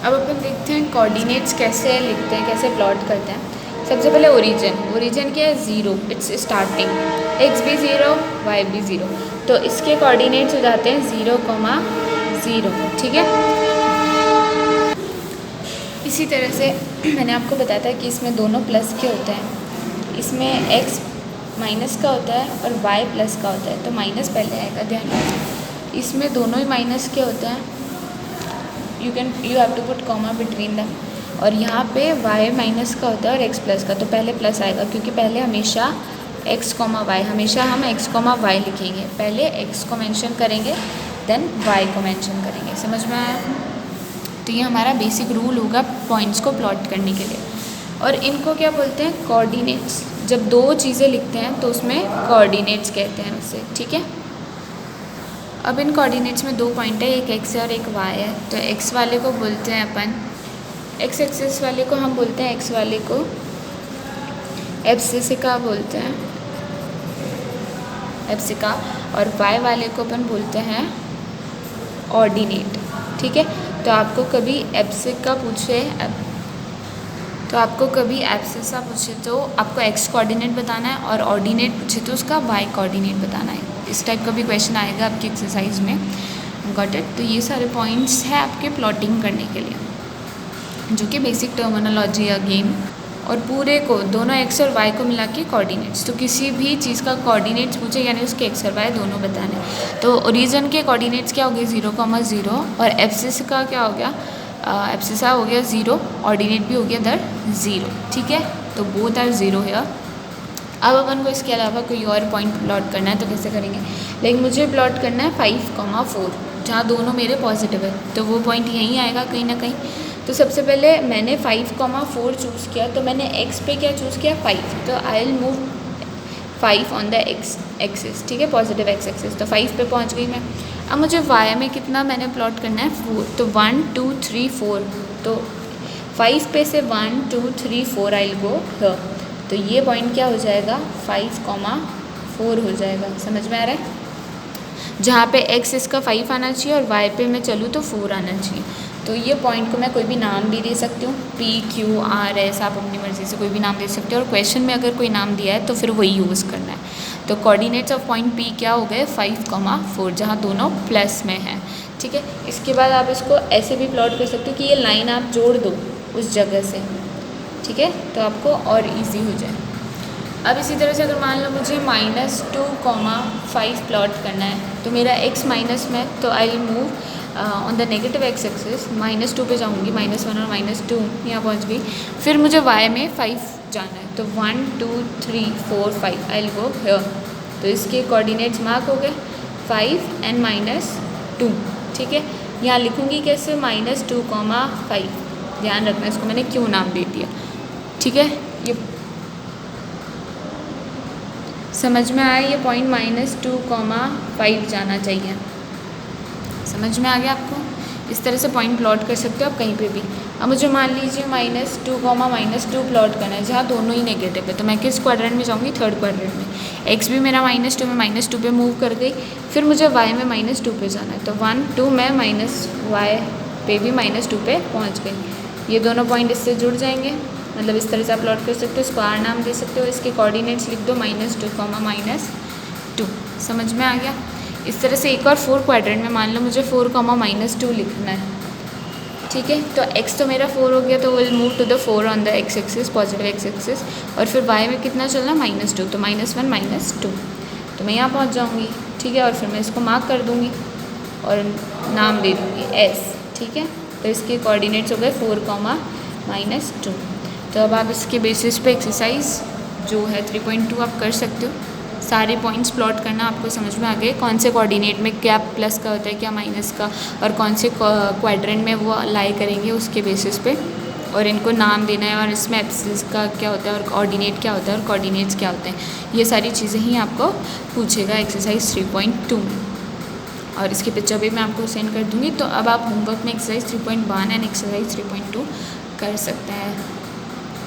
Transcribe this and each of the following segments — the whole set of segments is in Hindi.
अब अपन देखते हैं कोऑर्डिनेट्स कैसे लिखते हैं, कैसे प्लॉट करते हैं। सबसे पहले ओरिजिन क्या है, ज़ीरो, इट्स स्टार्टिंग, एक्स भी ज़ीरो वाई भी ज़ीरो, तो इसके कोऑर्डिनेट्स हो जाते हैं 0,0, ठीक है। इसी तरह से मैंने आपको बताया था कि इसमें दोनों प्लस के होते हैं, इसमें x माइनस का होता है और y प्लस का होता है, तो माइनस पहले आएगा, ध्यान रखना। इसमें दोनों ही माइनस के होते हैं, you have to put comma between them. और यहाँ पे y माइनस का होता है और x प्लस का, तो पहले प्लस आएगा क्योंकि पहले हमेशा x, y, हमेशा हम x, y लिखेंगे, पहले x को मेंशन करेंगे देन y को मेंशन करेंगे। समझ में आया? तो ये हमारा बेसिक रूल होगा पॉइंट्स को प्लॉट करने के लिए। और इनको क्या बोलते हैं, कोऑर्डिनेट्स। जब दो चीज़ें लिखते हैं तो उसमें कोऑर्डिनेट्स कहते हैं उसे, ठीक है। अब इन कोऑर्डिनेट्स में दो पॉइंट है, एक x है और एक y है। तो x वाले को बोलते हैं अपन, x एक्सिस वाले को हम बोलते हैं, x वाले को एब्सिसिका बोलते हैं, एब्सिका, और y वाले को अपन बोलते हैं ऑर्डिनेट, ठीक है। तो आपको कभी एब्सिका पूछे, तो आपको कभी एब्सिसा पूछे तो आपको x कोऑर्डिनेट बताना है, और ऑर्डिनेट पूछे तो उसका y कोऑर्डिनेट बताना है। इस टाइप का भी क्वेश्चन आएगा आपकी एक्सरसाइज में, गॉट इट। तो ये सारे पॉइंट्स हैं आपके प्लॉटिंग करने के लिए, जो कि बेसिक टर्मिनोलॉजी अगेन। और पूरे को दोनों x और y को मिला के कोऑर्डिनेट्स, तो किसी भी चीज़ का कोऑर्डिनेट्स पूछे यानी उसके x और y दोनों बताने। तो ओरिजिन के कोऑर्डिनेट्स क्या हो गए, 0,0, और एब्सिस का क्या हो गया, एब्सिसा हो गया 0, ऑर्डिनेट भी हो गया दर 0, ठीक है। तो बोथ आर 0 है। अब अपन को इसके अलावा कोई और पॉइंट प्लॉट करना है तो कैसे करेंगे, लेकिन मुझे प्लॉट करना है 5,4, जहाँ दोनों मेरे पॉजिटिव है, तो वो पॉइंट यहीं आएगा कहीं ना कहीं। तो सबसे पहले मैंने 5,4 चूज़ किया, तो मैंने x पे क्या चूज़ किया, 5, तो I will move 5 on the x axis, ठीक है, पॉजिटिव x एक्सिस, तो 5 पे पहुंच गई मैं। अब मुझे y में कितना मैंने प्लॉट करना है, 4, तो 1 2 3 4, तो 5 पे से 1 2 3 4 आई विल गो हियर, तो ये पॉइंट क्या हो जाएगा, 5,4 हो जाएगा। समझ में आ रहा है? जहाँ पे x इसका 5 आना चाहिए और y पे मैं चलूँ तो 4 आना चाहिए। तो ये पॉइंट को मैं कोई भी नाम भी दे सकती हूँ, P Q R S, आप अपनी मर्ज़ी से कोई भी नाम दे सकते हो, और क्वेश्चन में अगर कोई नाम दिया है तो फिर वही यूज़ करना है। तो कोऑर्डिनेट्स ऑफ पॉइंट P क्या हो गए, 5,4, जहाँ दोनों प्लस में हैं, ठीक है। इसके बाद आप इसको ऐसे भी प्लॉट कर सकते हो कि ये लाइन आप जोड़ दो उस जगह से, ठीक है, तो आपको और ईजी हो जाए। अब इसी तरह से अगर मान लो मुझे -2,5 प्लॉट करना है, तो मेरा x माइनस में, तो I will move on the negative x axis, -2 पे जाऊँगी, -1 और -2 यहाँ पहुँच गई। फिर मुझे y में 5 जाना है, तो 1 2 3 4 5 आई विल गो हियर, तो इसके कोऑर्डिनेट्स मार्क हो गए 5 एंड -2, ठीक है। यहाँ लिखूँगी कैसे, -2,5, ध्यान रखना इसको मैंने क्यों नाम दे दिया, ठीक है। ये समझ में आया, ये पॉइंट -2,5 जाना चाहिए। समझ में आ गया आपको? इस तरह से पॉइंट प्लॉट कर सकते हो आप कहीं पे भी। अब मुझे मान लीजिए -2, प्लॉट करना है जहाँ दोनों ही नेगेटिव है, तो मैं किस क्वाड्रेंट में जाऊँगी, थर्ड क्वाड्रेंट में। x भी मेरा -2 में -2 पे मूव कर गई, फिर मुझे y में -2 पे जाना है, तो 1 2 में -y पे भी -2 पे पहुँच गई। ये दोनों पॉइंट इससे जुड़ जाएंगे, मतलब इस तरह से आप प्लॉट कर सकते हो। इसको r नाम दे सकते हो, इसके कोऑर्डिनेट्स लिख दो -2, समझ में आ गया। इस तरह से एक और 4 क्वाड्रेंट में मान लो मुझे 4, -2 लिखना है, ठीक है। तो x तो मेरा 4 हो गया, तो will move to the 4 on the x axis, positive x axis, और फिर y में कितना चलना, -2, तो -1 -2, तो मैं यहाँ पहुँच जाऊँगी, ठीक है। और फिर मैं इसको मार्क कर दूँगी और नाम दे दूँगी s, ठीक है। तो इसके कोऑर्डिनेट्स हो गए 4, -2। तो अब आप इसके बेसिस पे एक्सरसाइज जो है 3.2 आप कर सकते हो। सारे पॉइंट्स प्लॉट करना आपको समझ में आ गए, कौन से कोऑर्डिनेट में क्या प्लस का होता है, क्या माइनस का, और कौन से क्वाड्रेंट में वो लाई करेंगे उसके बेसिस पे, और इनको नाम देना है, और इसमें एब्सिस का क्या होता है, और ऑर्डिनेट क्या होता है, और कोऑर्डिनेट्स क्या होते हैं। ये सारी चीज़ें ही आपको पूछेगा एक्सरसाइज 3.2 में, और इसकी पिक्चर भी मैं आपको सेंड कर दूँगी। तो अब आप होमवर्क में एक्सरसाइज 3.1 एंड एक्सरसाइज 3.2 कर सकते हैं,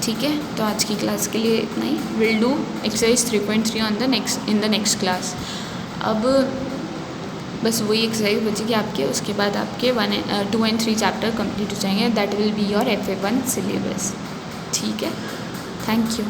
ठीक है। तो आज की क्लास के लिए इतना ही। Will do exercise 3.3 in the next class. अब बस वही एक्सरसाइज बचेगी आपके, उसके बाद आपके 2 and 3 चैप्टर कंप्लीट हो जाएंगे। That will be your FA1 syllabus. ठीक है, थैंक यू।